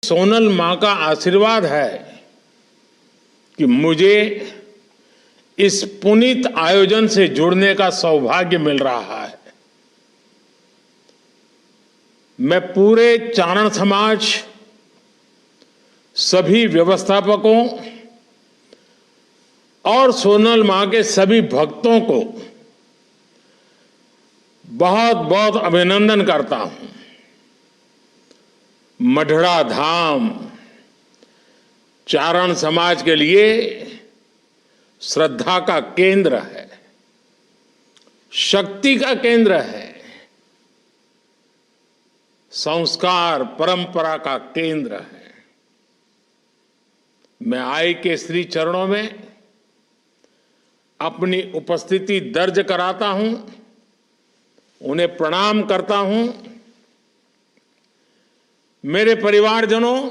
सोनल मां का आशीर्वाद है कि मुझे इस पुनीत आयोजन से जुड़ने का सौभाग्य मिल रहा है। मैं पूरे चारण समाज, सभी व्यवस्थापकों और सोनल मां के सभी भक्तों को बहुत बहुत अभिनंदन करता हूं। मढ़ड़ा धाम चारण समाज के लिए श्रद्धा का केंद्र है, शक्ति का केंद्र है, संस्कार परंपरा का केंद्र है। मैं आई के श्री चरणों में अपनी उपस्थिति दर्ज कराता हूं, उन्हें प्रणाम करता हूं। मेरे परिवारजनों,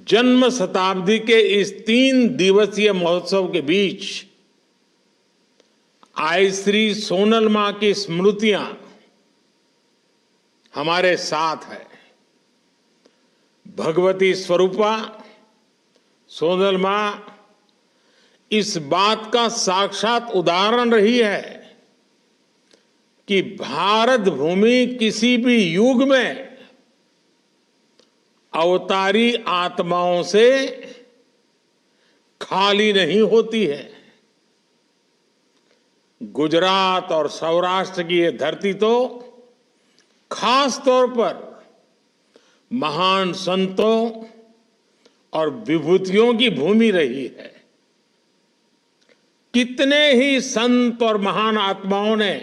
जन्म शताब्दी के इस 3 दिवसीय महोत्सव के बीच आई श्री सोनल मां की स्मृतियां हमारे साथ है। भगवती स्वरूपा सोनल मां इस बात का साक्षात उदाहरण रही है कि भारत भूमि किसी भी युग में अवतारी आत्माओं से खाली नहीं होती है। गुजरात और सौराष्ट्र की ये धरती तो खास तौर पर महान संतों और विभूतियों की भूमि रही है। कितने ही संत और महान आत्माओं ने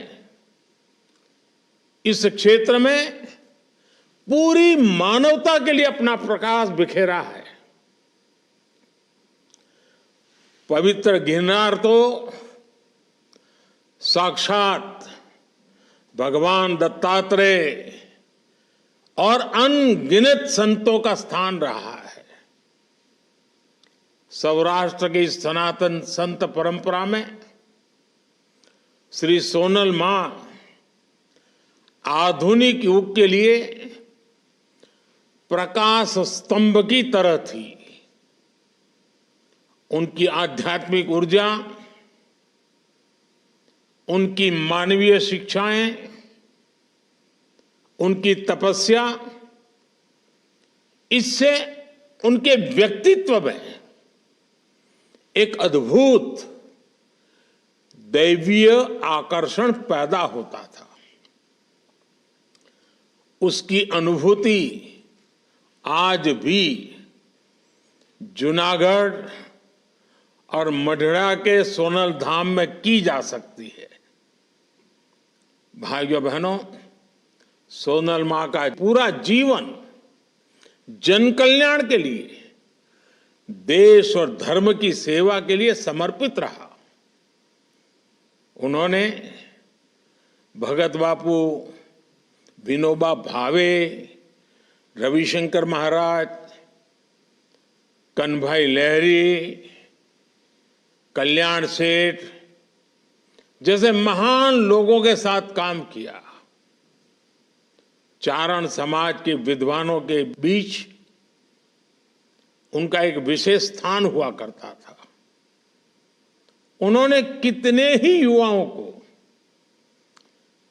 इस क्षेत्र में पूरी मानवता के लिए अपना प्रकाश बिखेरा है। पवित्र गिरनार तो साक्षात भगवान दत्तात्रेय और अनगिनत संतों का स्थान रहा है। सौराष्ट्र की सनातन संत परंपरा में श्री सोनल मां आधुनिक युग के लिए प्रकाश स्तंभ की तरह थी। उनकी आध्यात्मिक ऊर्जा, उनकी मानवीय शिक्षाएं, उनकी तपस्या, इससे उनके व्यक्तित्व में एक अद्भुत दैवीय आकर्षण पैदा होता था। उसकी अनुभूति आज भी जूनागढ़ और मढ़ड़ा के सोनल धाम में की जा सकती है। भाइयों बहनों, सोनल मां का पूरा जीवन जन कल्याण के लिए, देश और धर्म की सेवा के लिए समर्पित रहा। उन्होंने भगत बापू, विनोबा भावे, रविशंकर महाराज, कन्हभाई लहरी, कल्याण सेठ जैसे महान लोगों के साथ काम किया। चारण समाज के विद्वानों के बीच उनका एक विशेष स्थान हुआ करता था। उन्होंने कितने ही युवाओं को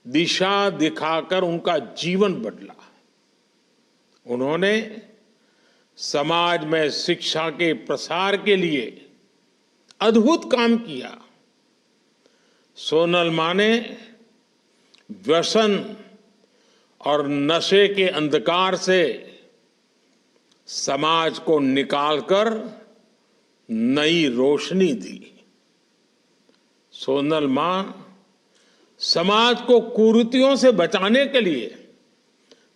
दिशा दिखाकर उनका जीवन बदला। उन्होंने समाज में शिक्षा के प्रसार के लिए अद्भुत काम किया। सोनल मां ने व्यसन और नशे के अंधकार से समाज को निकालकर नई रोशनी दी। सोनल मां समाज को कुरीतियों से बचाने के लिए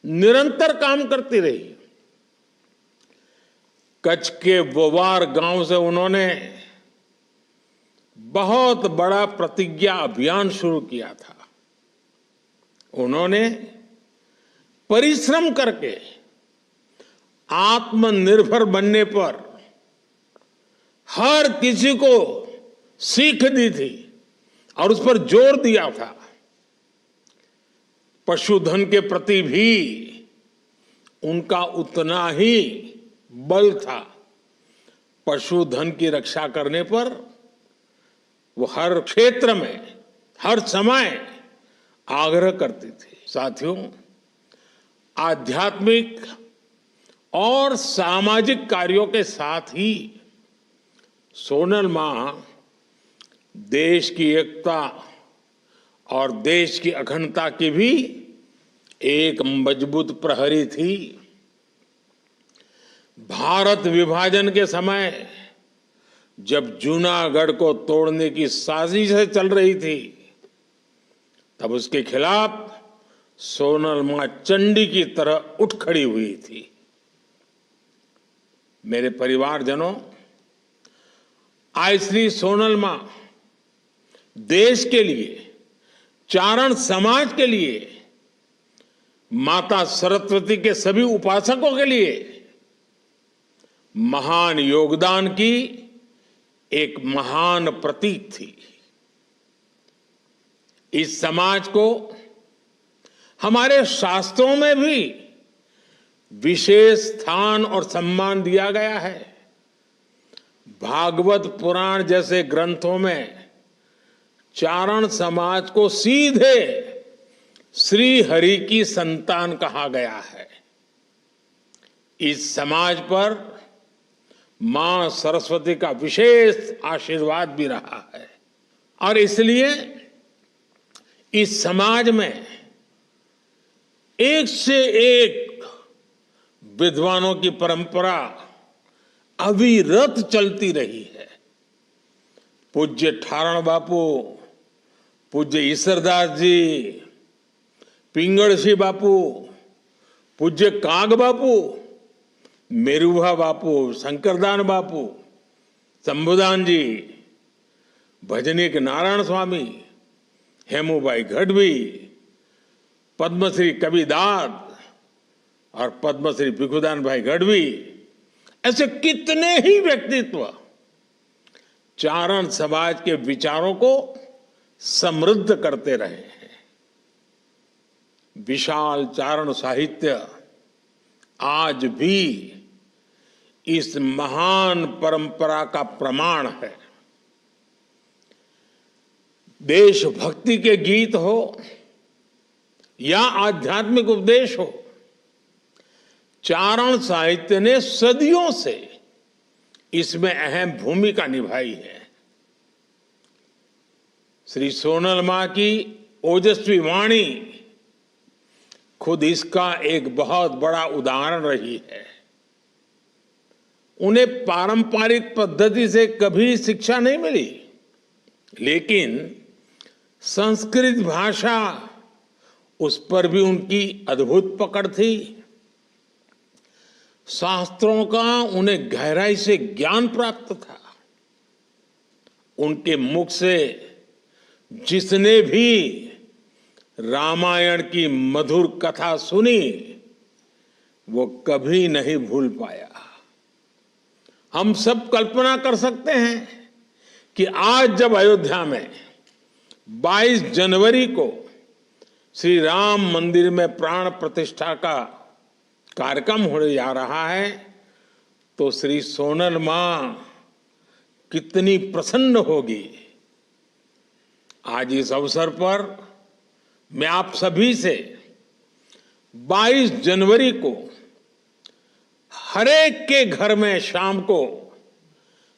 निरंतर काम करती रही। कच्छ के बोवार गांव से उन्होंने बहुत बड़ा प्रतिज्ञा अभियान शुरू किया था। उन्होंने परिश्रम करके आत्मनिर्भर बनने पर हर किसी को सीख दी थी और उस पर जोर दिया था। पशुधन के प्रति भी उनका उतना ही बल था। पशुधन की रक्षा करने पर वो हर क्षेत्र में हर समय आग्रह करती थी। साथियों, आध्यात्मिक और सामाजिक कार्यों के साथ ही सोनल मां देश की एकता और देश की अखंडता की भी एक मजबूत प्रहरी थी। भारत विभाजन के समय जब जूनागढ़ को तोड़ने की साजिश चल रही थी, तब उसके खिलाफ सोनल मां चंडी की तरह उठ खड़ी हुई थी। मेरे परिवारजनों, आज श्री सोनल मां देश के लिए, चारण समाज के लिए, माता सरस्वती के सभी उपासकों के लिए महान योगदान की एक महान प्रतीक थी। इस समाज को हमारे शास्त्रों में भी विशेष स्थान और सम्मान दिया गया है। भागवत पुराण जैसे ग्रंथों में चारण समाज को सीधे श्री हरि की संतान कहा गया है। इस समाज पर मां सरस्वती का विशेष आशीर्वाद भी रहा है और इसलिए इस समाज में एक से एक विद्वानों की परंपरा अविरत चलती रही है। पूज्य ठारण बापू, पूज्य ईसरदास जी, पिंगळशी बापू, पूज्य काग बापू, मेरुभा बापू, शंकरदान बापू, शंभुदान जी, भजनीक नारायण स्वामी, हेमुबाई गढ़वी, पद्मश्री कबीरदास और पद्मश्री भिखुदान भाई गढ़वी, ऐसे कितने ही व्यक्तित्व चारण समाज के विचारों को समृद्ध करते रहे हैं। विशाल चारण साहित्य आज भी इस महान परंपरा का प्रमाण है। देशभक्ति के गीत हो या आध्यात्मिक उपदेश हो, चारण साहित्य ने सदियों से इसमें अहम भूमिका निभाई है। श्री सोनल मां की ओजस्वी वाणी खुद इसका एक बहुत बड़ा उदाहरण रही है। उन्हें पारंपरिक पद्धति से कभी शिक्षा नहीं मिली, लेकिन संस्कृत भाषा, उस पर भी उनकी अद्भुत पकड़ थी। शास्त्रों का उन्हें गहराई से ज्ञान प्राप्त था। उनके मुख से जिसने भी रामायण की मधुर कथा सुनी, वो कभी नहीं भूल पाया। हम सब कल्पना कर सकते हैं कि आज जब अयोध्या में 22 जनवरी को श्री राम मंदिर में प्राण प्रतिष्ठा का कार्यक्रम होने जा रहा है, तो श्री सोनल मां कितनी प्रसन्न होगी। आज इस अवसर पर मैं आप सभी से 22 जनवरी को हरेक के घर में शाम को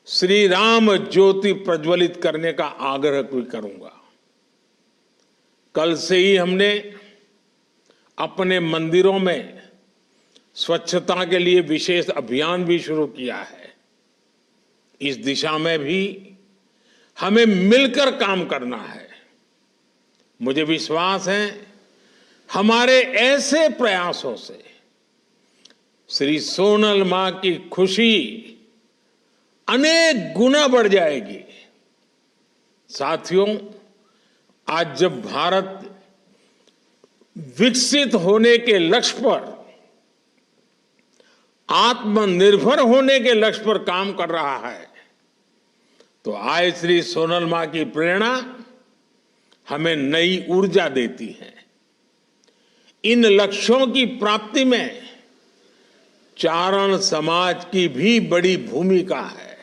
श्री राम ज्योति प्रज्वलित करने का आग्रह भी करूंगा। कल से ही हमने अपने मंदिरों में स्वच्छता के लिए विशेष अभियान भी शुरू किया है। इस दिशा में भी हमें मिलकर काम करना है। मुझे विश्वास है हमारे ऐसे प्रयासों से श्री सोनल मां की खुशी अनेक गुना बढ़ जाएगी। साथियों, आज जब भारत विकसित होने के लक्ष्य पर, आत्मनिर्भर होने के लक्ष्य पर काम कर रहा है, तो आज श्री सोनल मां की प्रेरणा हमें नई ऊर्जा देती है। इन लक्ष्यों की प्राप्ति में चारण समाज की भी बड़ी भूमिका है।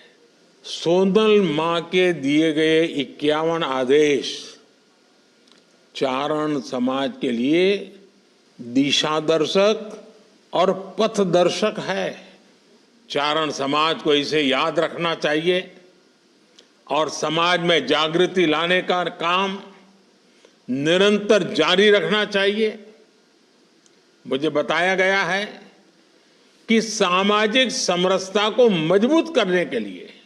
सोनल मां के दिए गए 51 आदेश चारण समाज के लिए दिशा दर्शक और पथ दर्शक है। चारण समाज को इसे याद रखना चाहिए और समाज में जागृति लाने का काम निरंतर जारी रखना चाहिए। मुझे बताया गया है कि सामाजिक समरसता को मजबूत करने के लिए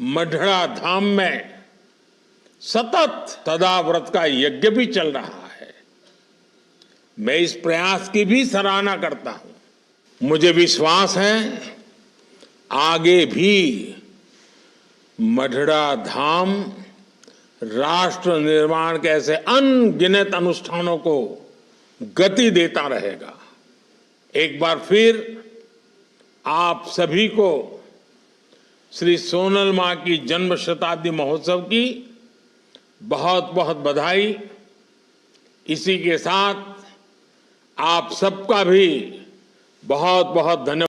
मढ़ड़ा धाम में सतत सदाव्रत का यज्ञ भी चल रहा है। मैं इस प्रयास की भी सराहना करता हूं। मुझे विश्वास है आगे भी मढ़ड़ा धाम राष्ट्र निर्माण के ऐसे अनगिनत अनुष्ठानों को गति देता रहेगा। एक बार फिर आप सभी को श्री सोनल मां की जन्म शताब्दी महोत्सव की बहुत बहुत बधाई। इसी के साथ आप सबका भी बहुत बहुत धन्यवाद।